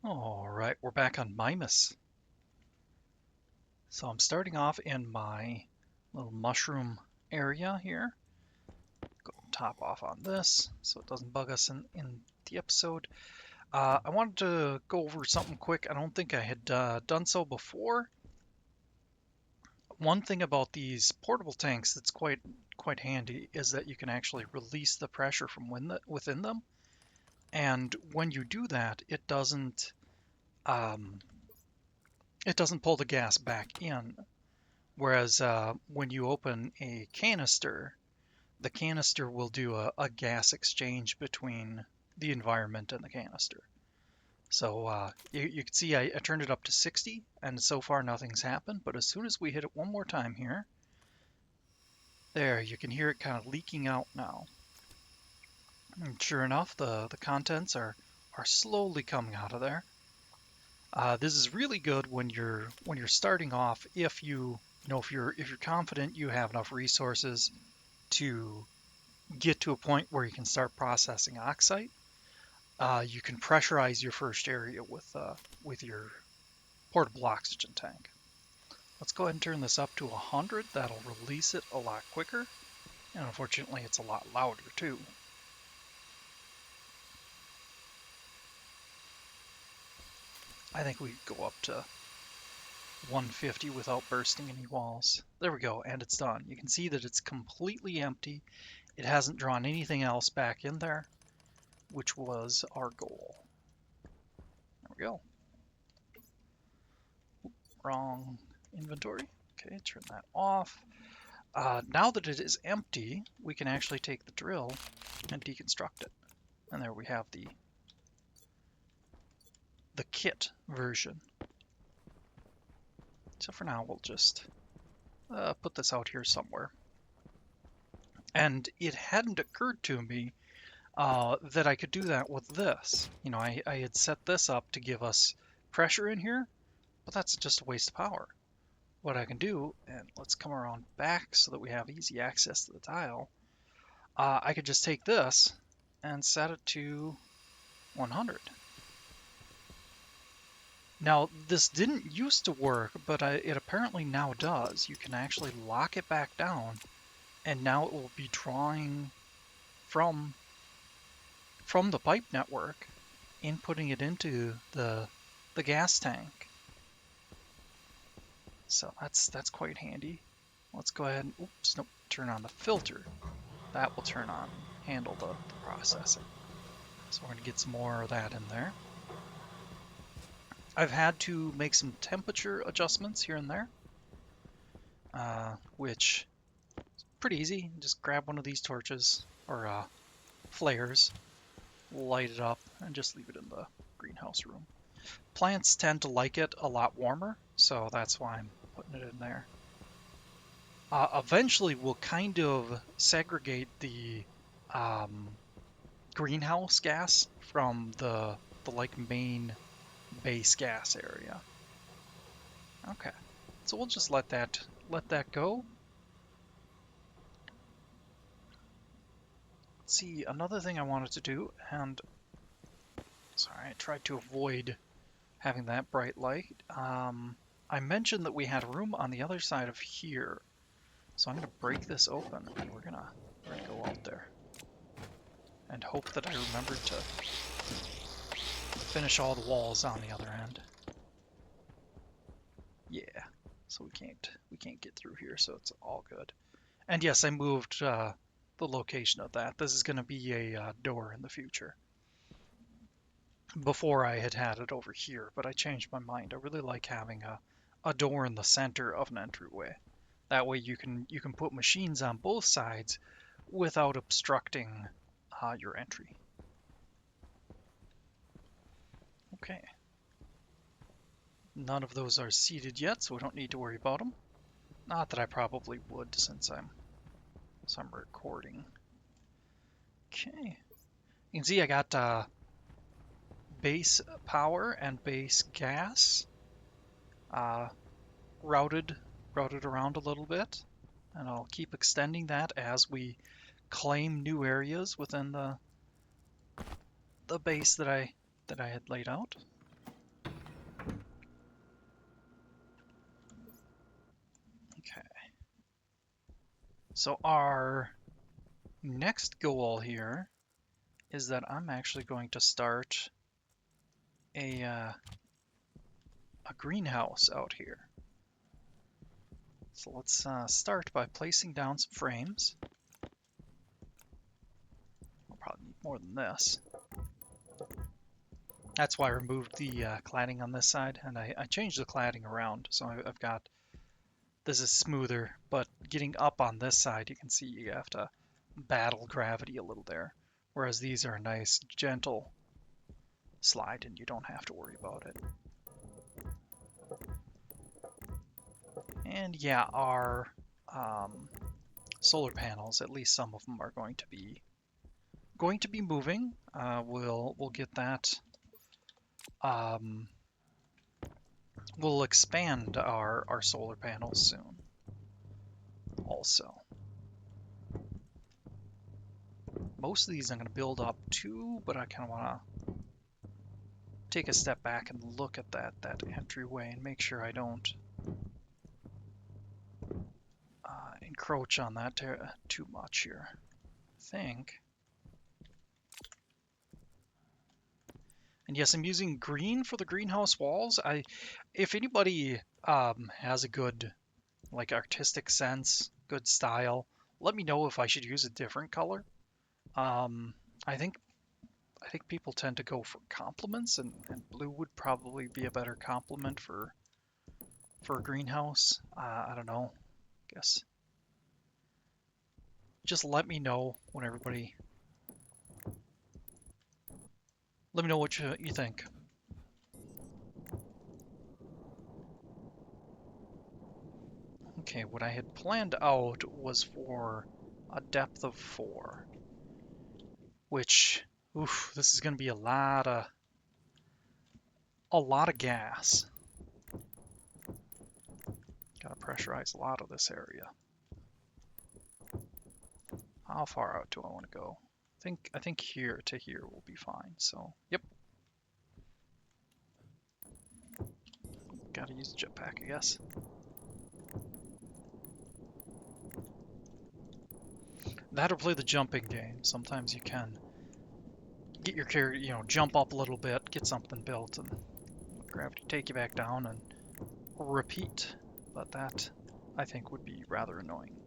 All right, we're back on Mimas. So I'm starting off in my little mushroom area here. Go top off on this so it doesn't bug us in the episode. I wanted to go over something quick. I don't think I had done so before. One thing about these portable tanks that's quite handy is that you can actually release the pressure from within them. And when you do that, um, it doesn't pull the gas back in. Whereas when you open a canister, the canister will do a gas exchange between the environment and the canister. So you can see I turned it up to 60, and so far nothing's happened. But as soon as we hit it one more time here, there, you can hear it kind of leaking out now. And sure enough, the contents are slowly coming out of there. This is really good when you're starting off. If if you're confident you have enough resources to get to a point where you can start processing oxide, you can pressurize your first area with your portable oxygen tank. Let's go ahead and turn this up to 100. That'll release it a lot quicker, and unfortunately it's a lot louder too. I think we could go up to 150 without bursting any walls. There we go, and it's done. You can see that it's completely empty. It hasn't drawn anything else back in there, which was our goal. There we go. Wrong inventory. Okay, turn that off. Now that it is empty, we can actually take the drill and deconstruct it. And there we have the kit version. So for now, we'll just put this out here somewhere. And it hadn't occurred to me that I could do that with this. You know, I had set this up to give us pressure in here, but that's just a waste of power. What I can do, and let's come around back so that we have easy access to the tile, I could just take this and set it to 100. Now, this didn't used to work, but it apparently now does. You can actually lock it back down, and now it will be drawing from the pipe network, inputting it into the gas tank. So that's quite handy. Let's go ahead and, oops, nope, turn on the filter. That will handle the processing. So we're going to get some more of that in there. I've had to make some temperature adjustments here and there, which is pretty easy. Just grab one of these torches, or flares, light it up, and just leave it in the greenhouse room. Plants tend to like it a lot warmer, so that's why I'm putting it in there. Eventually, we'll kind of segregate the greenhouse gas from the main base gas area. Okay, so we'll just let that go. Let's see, another thing I wanted to do, and sorry, I tried to avoid having that bright light. I mentioned that we had room on the other side of here, so I'm going to break this open, and we're gonna go out there and hope that I remembered to finish all the walls on the other end. Yeah, so we can't get through here, so it's all good. And yes, I moved the location of that. This is going to be a door in the future. Before I had it over here, but I changed my mind. I really like having a door in the center of an entryway. That way you can put machines on both sides without obstructing your entry. Okay. None of those are seated yet, so we don't need to worry about them. Not that I probably would, since I'm recording. Okay. You can see I got base power and base gas routed around a little bit, and I'll keep extending that as we claim new areas within the base that I had laid out. So our next goal here is that I'm actually going to start a greenhouse out here. So let's start by placing down some frames. I'll probably need more than this. That's why I removed the cladding on this side, and I changed the cladding around. So I've got, this is smoother, but getting up on this side, you can see you have to battle gravity a little there. Whereas these are a nice, gentle slide, and you don't have to worry about it. And yeah, our solar panels, at least some of them, are going to be moving. We'll get that. We'll expand our solar panels soon. Also, most of these I'm going to build up too, but I kind of want to take a step back and look at that entryway and make sure I don't encroach on that too much here. I think. And yes, I'm using green for the greenhouse walls. If anybody has a good like artistic sense, good style, let me know if I should use a different color. I think people tend to go for complements, and blue would probably be a better complement for a greenhouse. I don't know. Guess just let me know when everybody. Let me know what you think. Okay, what I had planned out was for a depth of 4, which, oof, this is going to be a lot of gas. Got to pressurize a lot of this area. How far out do I want to go? I think here to here will be fine. So, yep. Gotta use the jetpack, I guess. That or play the jumping game. Sometimes you can get your character, jump up a little bit, get something built, and gravity take you back down and repeat. But that, I think, would be rather annoying.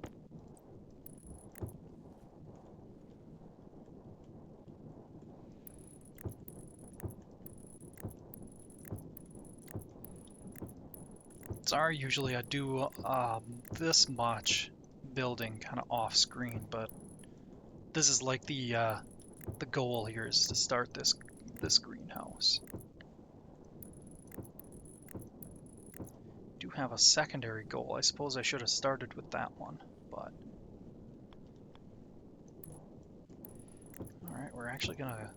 Sorry, usually I do this much building kind of off screen, but this is like the goal here is to start this greenhouse. Do have a secondary goal. I suppose I should have started with that one, but all right, we're actually gonna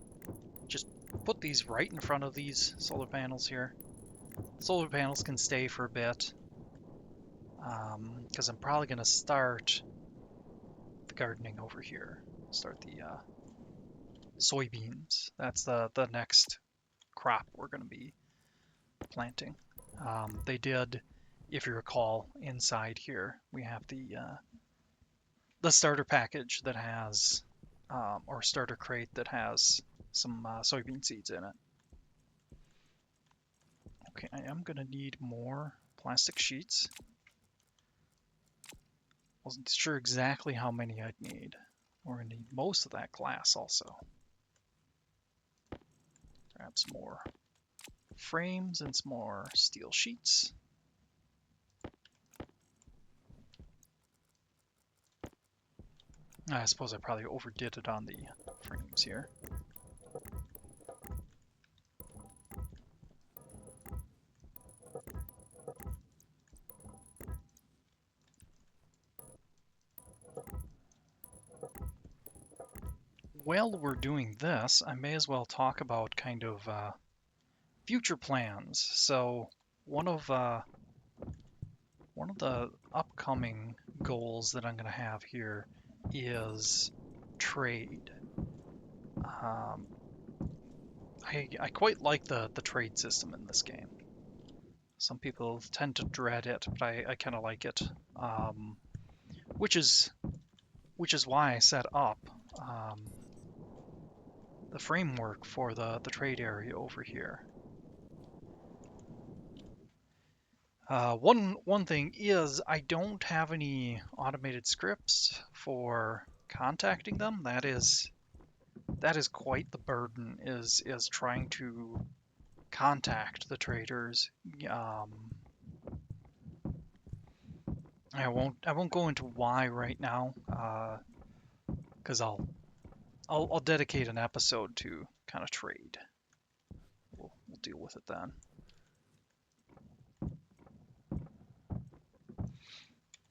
just put these right in front of these solar panels here. Solar panels can stay for a bit, because I'm probably gonna start the gardening over here. Start the soybeans. That's the next crop we're going to be planting. They did, if you recall, inside here we have the starter package that has, or starter crate that has some soybean seeds in it. Okay, I am going to need more plastic sheets. Wasn't sure exactly how many I'd need. We're going to need most of that glass also. Grab some more frames and some more steel sheets. I suppose I probably overdid it on the frames here. While we're doing this, I may as well talk about kind of future plans. So one of the upcoming goals that I'm going to have here is trade. I quite like the trade system in this game. Some people tend to dread it, but I kind of like it, which is which is why I set up the framework for the trade area over here. One thing is I don't have any automated scripts for contacting them. That is quite the burden, is trying to contact the traders. I won't go into why right now, because I'll dedicate an episode to kind of trade. We'll deal with it then.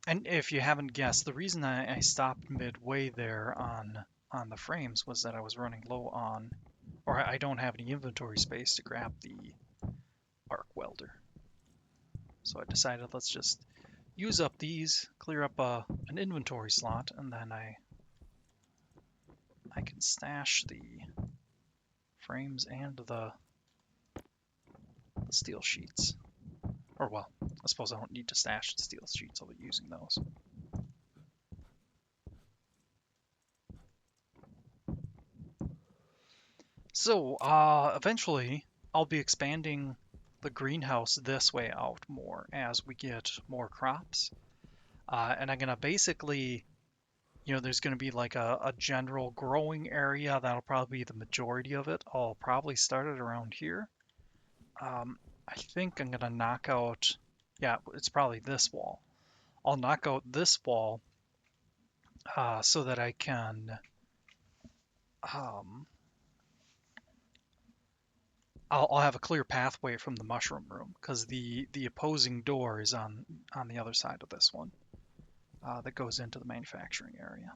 And if you haven't guessed, the reason I stopped midway there on the frames was that I was running low on, or I don't have any inventory space to grab the arc welder. So I decided let's just use up these, clear up an inventory slot, and then I can stash the frames and the steel sheets. Or well, I suppose I don't need to stash the steel sheets, I'll be using those. So, eventually, I'll be expanding the greenhouse this way out more as we get more crops. And I'm gonna basically, there's gonna be like a general growing area. That'll probably be the majority of it. I'll probably start it around here. I think I'm gonna knock out, yeah, it's probably this wall. I'll knock out this wall so that I can, I'll have a clear pathway from the mushroom room, because the opposing door is on the other side of this one that goes into the manufacturing area.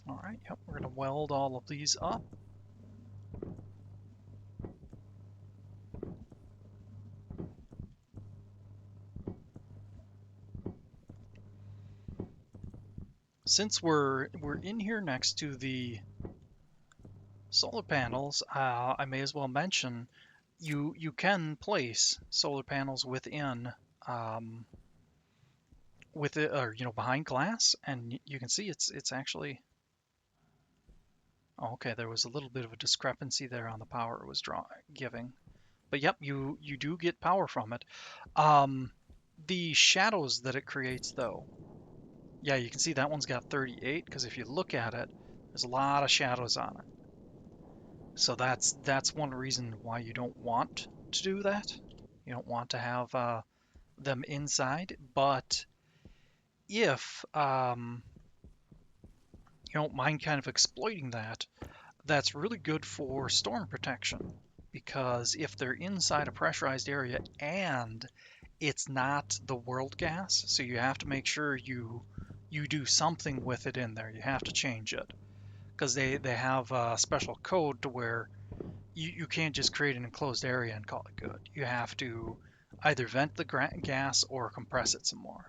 All right, yep, we're gonna weld all of these up. Since we're in here next to the solar panels, I may as well mention you can place solar panels within with it, or behind glass, and you can see it's actually. Oh, okay, there was a little bit of a discrepancy there on the power it was giving, but yep, you do get power from it. The shadows that it creates, though, yeah, you can see that one's got 38, because if you look at it, there's a lot of shadows on it. So that's one reason why you don't want to do that. You don't want to have them inside, but if you don't mind kind of exploiting that, that's really good for storm protection, because if they're inside a pressurized area and it's not the world gas, so you have to make sure you do something with it in there. You have to change it, because they have a special code to where you can't just create an enclosed area and call it good. You have to either vent the gas or compress it some more.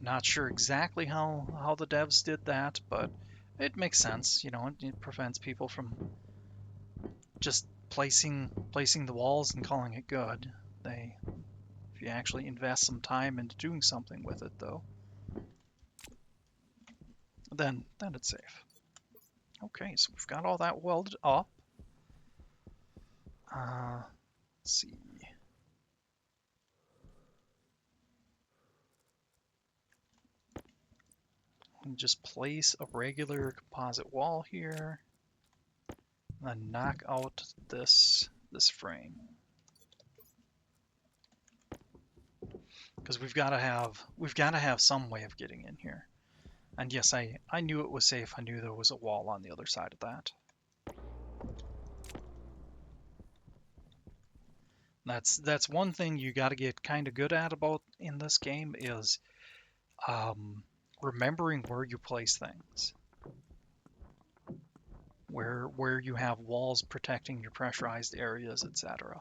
Not sure exactly how the devs did that, but it makes sense. It prevents people from just placing the walls and calling it good. If you actually invest some time into doing something with it, though, then it's safe. Okay, so we've got all that welded up. Let's see. And just place a regular composite wall here, and then knock out this frame, because we've got to have some way of getting in here. And yes, I knew it was safe. I knew there was a wall on the other side of that. That's one thing you got to get kind of good at about in this game, is remembering where you place things, where you have walls protecting your pressurized areas, etc.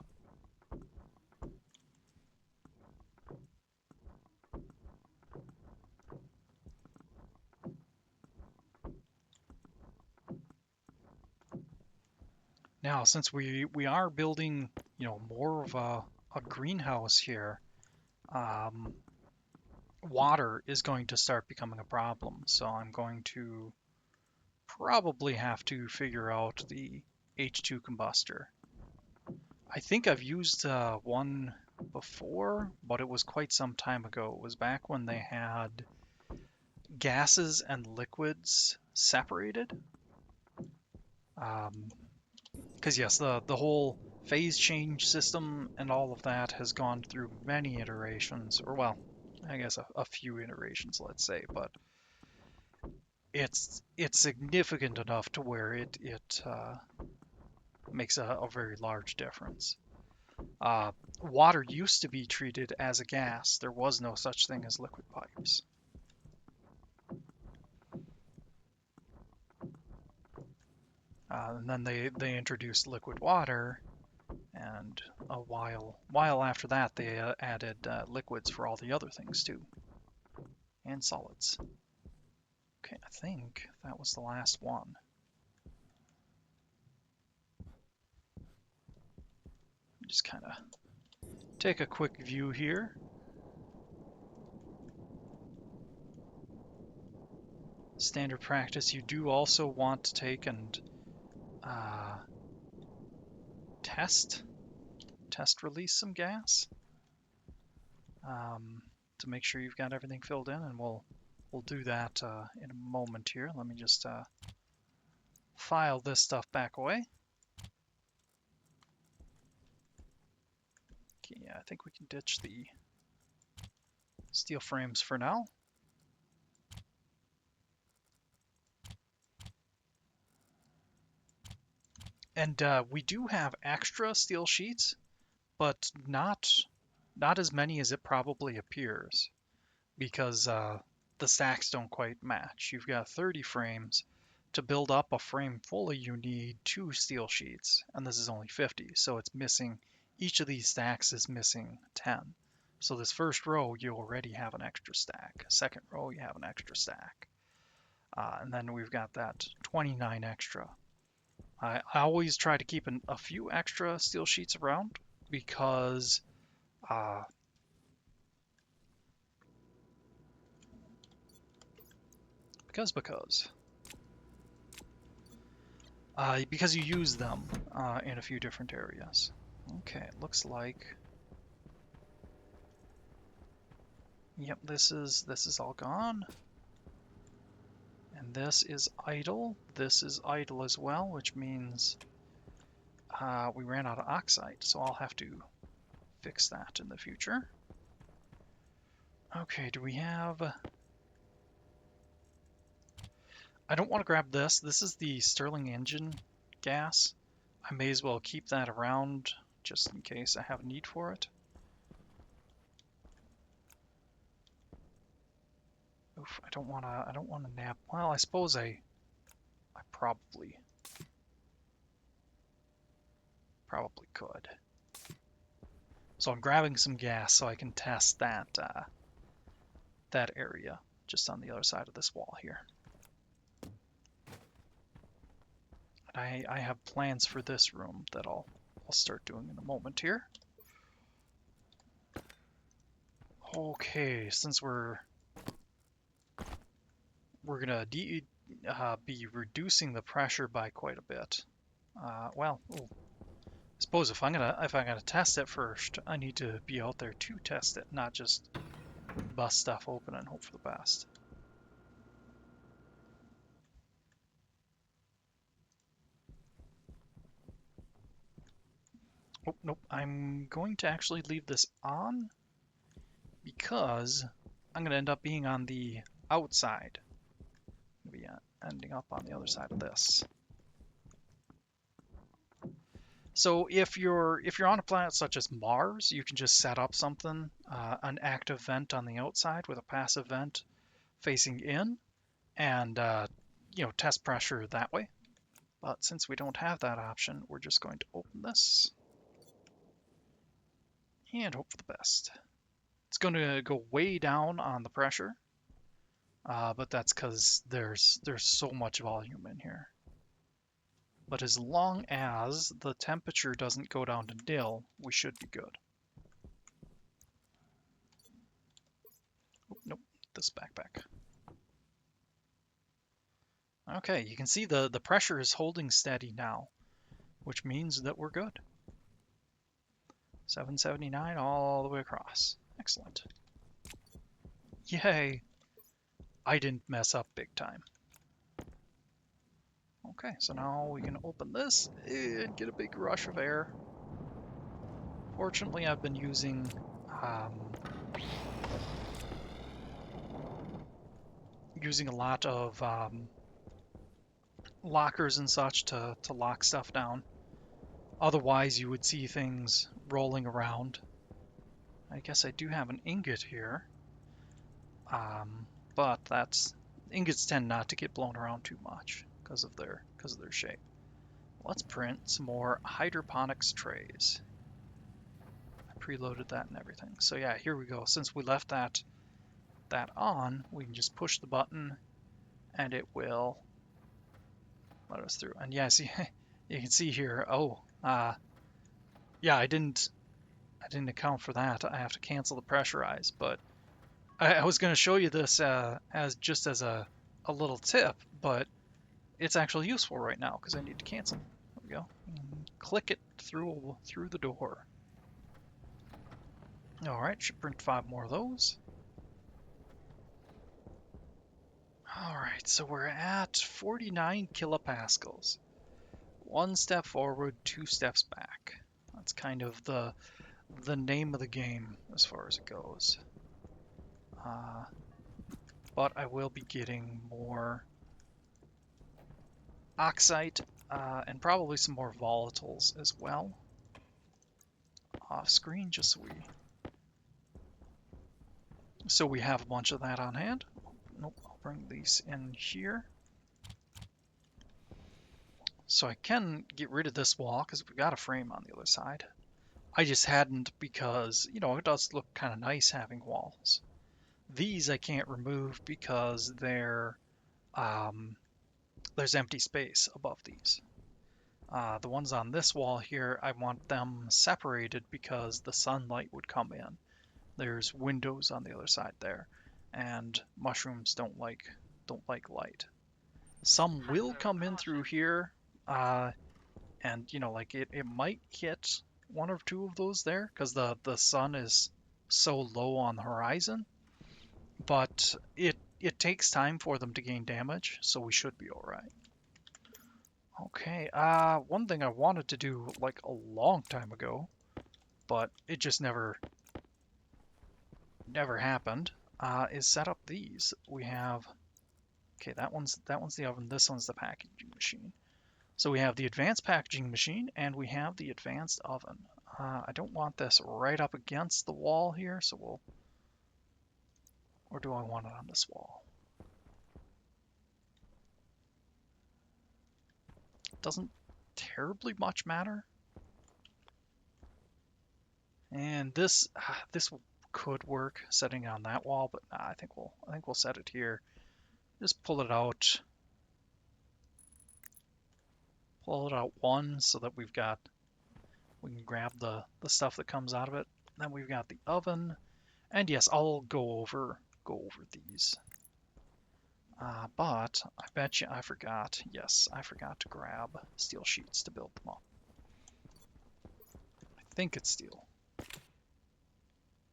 Now, since we are building, more of a greenhouse here, um, water is going to start becoming a problem. So I'm going to probably have to figure out the H2 combustor. I think I've used one before, but it was quite some time ago. It was back when they had gases and liquids separated. Because yes, the whole phase change system and all of that has gone through many iterations, or well, I guess a few iterations, let's say, but it's significant enough to where it makes a very large difference. Uh, Water used to be treated as a gas. There was no such thing as liquid pipes. And then they introduced liquid water, and a while after that they added liquids for all the other things too, and solids. Okay, I think that was the last one. Just kind of take a quick view here. Standard practice, you do also want to take and test release some gas to make sure you've got everything filled in, and we'll do that in a moment here. Let me just file this stuff back away. Okay, yeah, I think we can ditch the steel frames for now. And we do have extra steel sheets, but not as many as it probably appears, because the stacks don't quite match. You've got 30 frames. To build up a frame fully, you need 2 steel sheets, and this is only 50, so it's missing, each of these stacks is missing 10. So this first row, you already have an extra stack. Second row, you have an extra stack. And then we've got that 29 extra. I always try to keep a few extra steel sheets around because because you use them in a few different areas. Okay, it looks like, yep, this is all gone. And this is idle. This is idle as well, which means we ran out of oxide, so I'll have to fix that in the future. Okay, do we have... I don't want to grab this. This is the Stirling engine gas. I may as well keep that around just in case I have a need for it. Oof, I don't want to nap. Well, I suppose I probably could. So I'm grabbing some gas so I can test that that area just on the other side of this wall here. And I have plans for this room that I'll start doing in a moment here. Okay, since we're gonna be reducing the pressure by quite a bit. Well, I suppose if I'm gonna test it first, I need to be out there to test it, not just bust stuff open and hope for the best. Oh, nope, I'm going to actually leave this on because I'm going to end up being on the outside. I'm going to be ending up on the other side of this. So if you're on a planet such as Mars, you can just set up something, an active vent on the outside with a passive vent facing in, and test pressure that way. But since we don't have that option, we're just going to open this and hope for the best. It's going to go way down on the pressure, but that's because there's so much volume in here. But as long as the temperature doesn't go down to nil, we should be good. this backpack. Okay, you can see the pressure is holding steady now, which means that we're good. 779 all the way across. Excellent. Yay! I didn't mess up big time. Okay, so now we can open this and get a big rush of air. Fortunately, I've been using a lot of lockers and such to lock stuff down. Otherwise, you would see things rolling around. I guess I do have an ingot here, but ingots tend not to get blown around too much because of their shape. Let's print some more hydroponics trays. I preloaded that and everything. So yeah, here we go. Since we left that on, we can just push the button and it will let us through. And yeah, see, you can see here. Oh, yeah, I didn't account for that. I have to cancel the pressurize, but I was going to show you this as just as a little tip, but it's actually useful right now because I need to cancel. There we go. And click it through the door. All right, should print 5 more of those. All right, so we're at 49 kilopascals. 1 step forward, 2 steps back. That's kind of the name of the game as far as it goes. But I will be getting more oxide and probably some more volatiles as well off screen, just so we have a bunch of that on hand. Nope, I'll bring these in here. So I can get rid of this wall because we've got a frame on the other side. I just hadn't because, you know, it does look kind of nice having walls. These I can't remove because there's empty space above these. The ones on this wall here, I want them separated because the sunlight would come in. There's windows on the other side there, and mushrooms don't like light. Some will come in through here, and you know, like it might hit 1 or 2 of those there because the sun is so low on the horizon, but it takes time for them to gain damage, so we should be all right. Okay, one thing I wanted to do like a long time ago, but it just never happened, is set up these. We have, okay, that one's the oven, this one's the packaging machine. So we have the advanced packaging machine and we have the advanced oven. I don't want this right up against the wall here, so we'll, or do I want it on this wall? Doesn't terribly much matter. And this could work setting it on that wall, but nah, I think we'll set it here. Just pull it out. Pull it out 1 so that we can grab the stuff that comes out of it. Then we've got the oven, and yes, I'll go over these. But I bet you I forgot. Yes, I forgot to grab steel sheets to build them up. I think it's steel.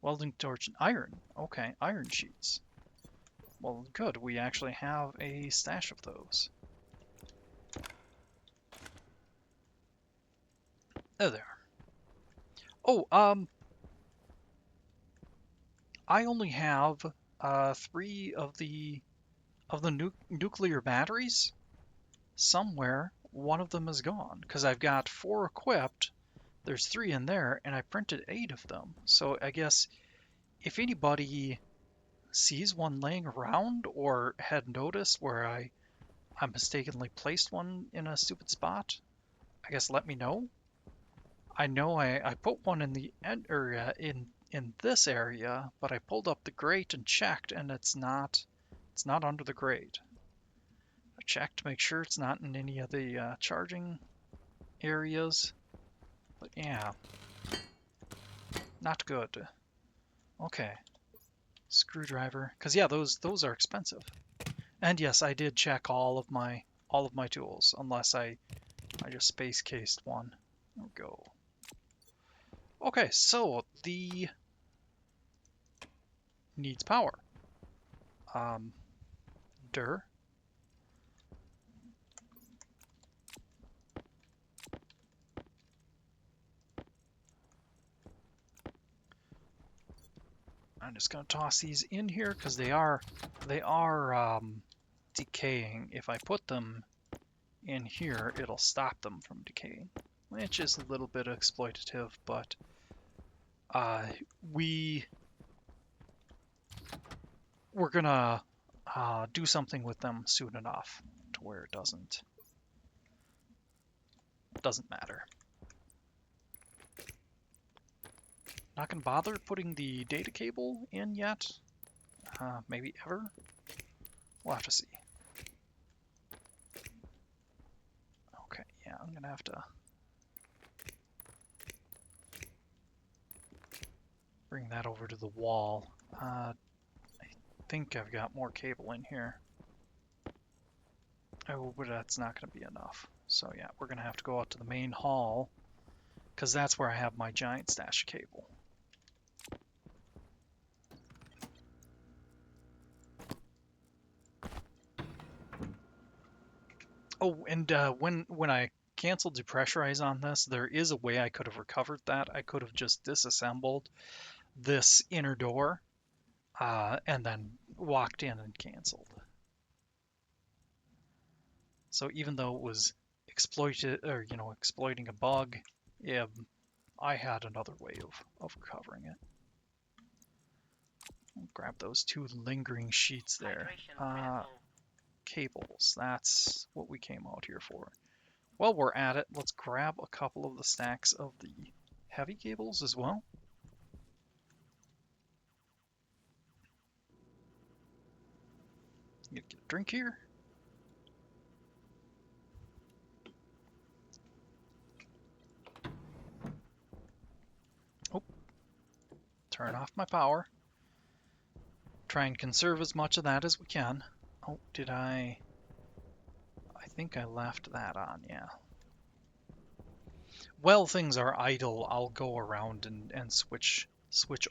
Welding torch and iron. Okay, iron sheets. Well, good. We actually have a stash of those. Oh, there. Oh, I only have 3 of the nuclear batteries. Somewhere, one of them is gone because I've got 4 equipped. There's 3 in there, and I printed 8 of them. So I guess if anybody sees one laying around or had noticed where I mistakenly placed one in a stupid spot, I guess let me know. I know I put one in the end area in this area, but I pulled up the grate and checked, and it's not under the grate. I checked to make sure it's not in any of the charging areas, but yeah, not good. Okay, Screwdriver, because yeah, those are expensive. And yes, I did check all of my tools, unless I just space cased one. There we go. Okay, so the needs power. Um, dir. I'm just gonna toss these in here because they are decaying. If I put them in here, it'll stop them from decaying, which is a little bit exploitative, but we're gonna do something with them soon enough to where it doesn't matter. Not gonna bother putting the data cable in yet. Maybe ever. We'll have to see. Okay, yeah, I'm gonna have to bring that over to the wall. I think I've got more cable in here. Oh, but that's not going to be enough. So yeah, we're going to have to go out to the main hall, because that's where I have my giant stash of cable. Oh, and when I canceled depressurize on this, there is a way I could have recovered that. I could have just disassembled this inner door and then walked in and canceled. So even though it was exploited, or exploiting a bug, yeah, I had another way of recovering it. I'll grab those two lingering sheets there. Cables, that's what we came out here for. While we're at it, let's grab a couple of the stacks of the heavy cables as well. You get a drink here. Oh, turn off my power. Try and conserve as much of that as we can. Oh, did I think I left that on, yeah. While things are idle, I'll go around and switch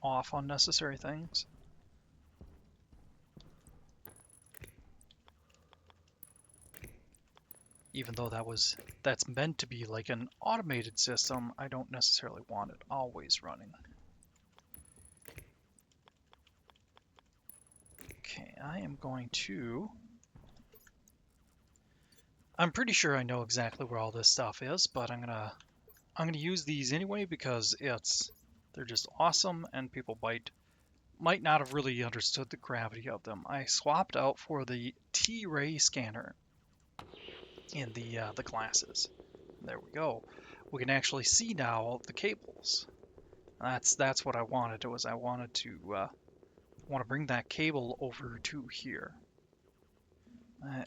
off unnecessary things. Even though that's meant to be like an automated system, I don't necessarily want it always running. Okay, I am going to... I'm pretty sure I know exactly where all this stuff is, but I'm gonna use these anyway because they're just awesome, and people might not have really understood the gravity of them. I swapped out for the T-ray scanner in the glasses. There we go. We can actually see now the cables. That's what I wanted. I wanted to bring that cable over to here.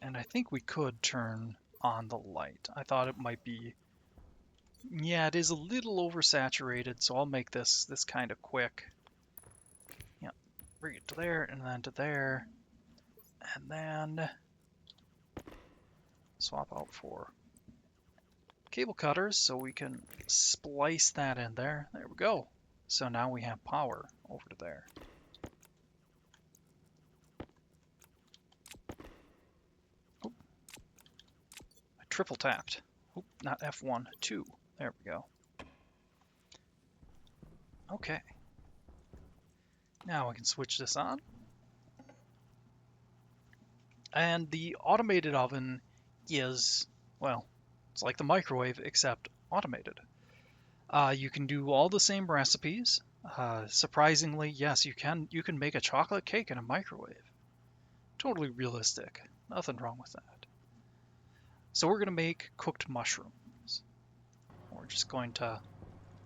And I think we could turn on the light. I thought it might be... Yeah, it is a little oversaturated, so I'll make this kind of quick. Yeah, bring it to there, and then to there, and then swap out for cable cutters so we can splice that in there. There we go. So now we have power over to there. Oop. I triple tapped. Oop, not F1, 2. There we go. Okay. Now we can switch this on. And the automated oven is, well, it's like the microwave except automated. You can do all the same recipes. Surprisingly, yes, you can make a chocolate cake in a microwave. Totally realistic. Nothing wrong with that. So we're going to make cooked mushrooms. We're just going to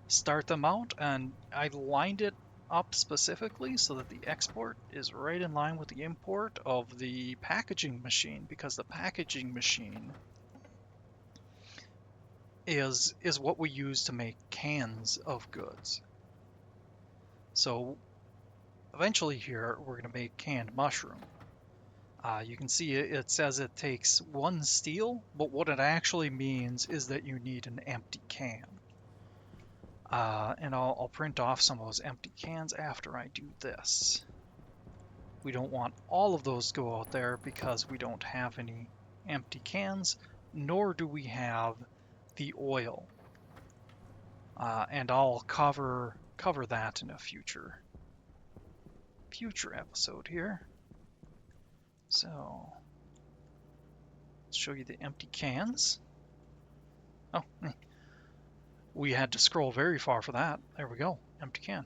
start them out, and I lined it up specifically so that the export is right in line with the import of the packaging machine, because the packaging machine is what we use to make cans of goods. So eventually here we're going to make canned mushroom. You can see it says it takes 1 steel, but what it actually means is that you need an empty can. And I'll print off some of those empty cans after I do this. We don't want all of those to go out there because we don't have any empty cans, nor do we have the oil. And I'll cover that in a future episode here. So let's show you the empty cans. Oh, we had to scroll very far for that. There we go, empty can.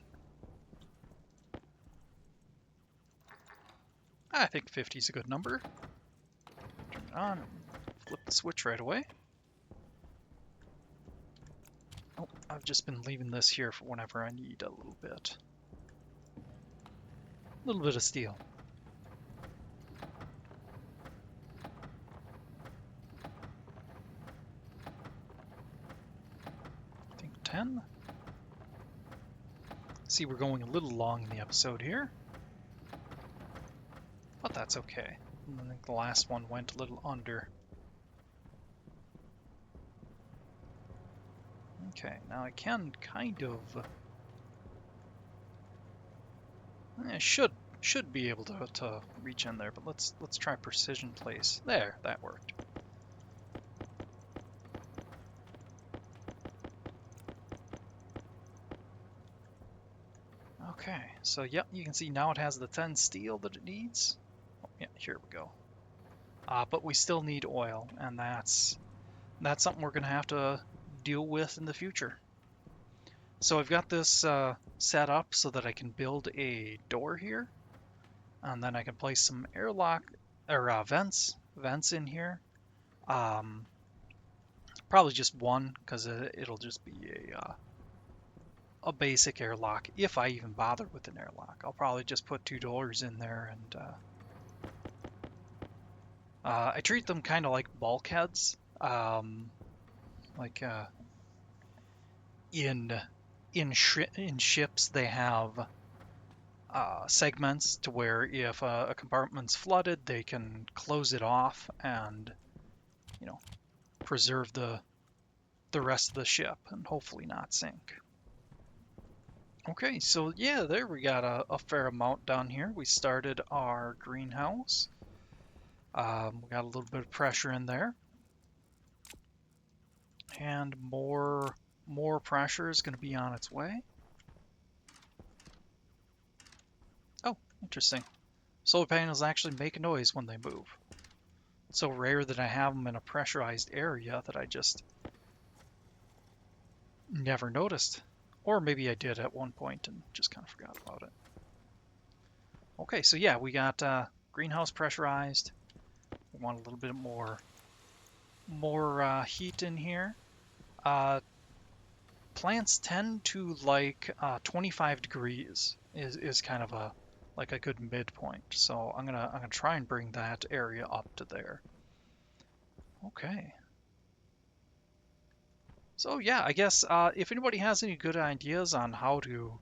I think 50 is a good number. Turn it on and flip the switch right away. Oh, I've just been leaving this here for whenever I need a little bit of steel. I think 10. See, we're going a little long in the episode here, but that's okay. I think the last one went a little under. Okay, now I can kind of should be able to reach in there, but let's try precision place. There, that worked. Okay, so yep, you can see now it has the 10 steel that it needs. Oh, yeah, here we go. But we still need oil, and that's something we're gonna have to deal with in the future. So I've got this set up so that I can build a door here, and then I can place some airlock or vents in here. Probably just one, because it'll just be a basic airlock, if I even bother with an airlock. I'll probably just put 2 doors in there, and I treat them kind of like bulkheads, like in ships they have segments to where if a compartment's flooded, they can close it off and, you know, preserve the rest of the ship and hopefully not sink. Okay, so yeah, there we got a fair amount down here. We started our greenhouse. We got a little bit of pressure in there, and more pressure is going to be on its way. Oh, interesting. Solar panels actually make a noise when they move. It's so rare that I have them in a pressurized area that I just never noticed. Or maybe I did at one point and just kind of forgot about it. Okay, so yeah, we got greenhouse pressurized. We want a little bit more heat in here. Plants tend to like 25 degrees is kind of a good midpoint. So I'm gonna try and bring that area up to there. Okay. So yeah, I guess if anybody has any good ideas on how to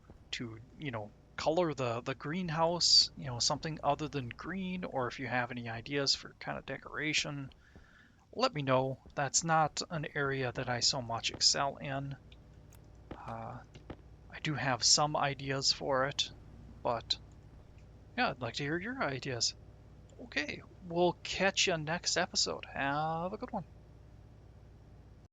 color the greenhouse, something other than green, or if you have any ideas for kind of decoration, let me know. That's not an area that I so much excel in. I do have some ideas for it, but yeah, I'd like to hear your ideas. Okay, we'll catch you next episode. Have a good one.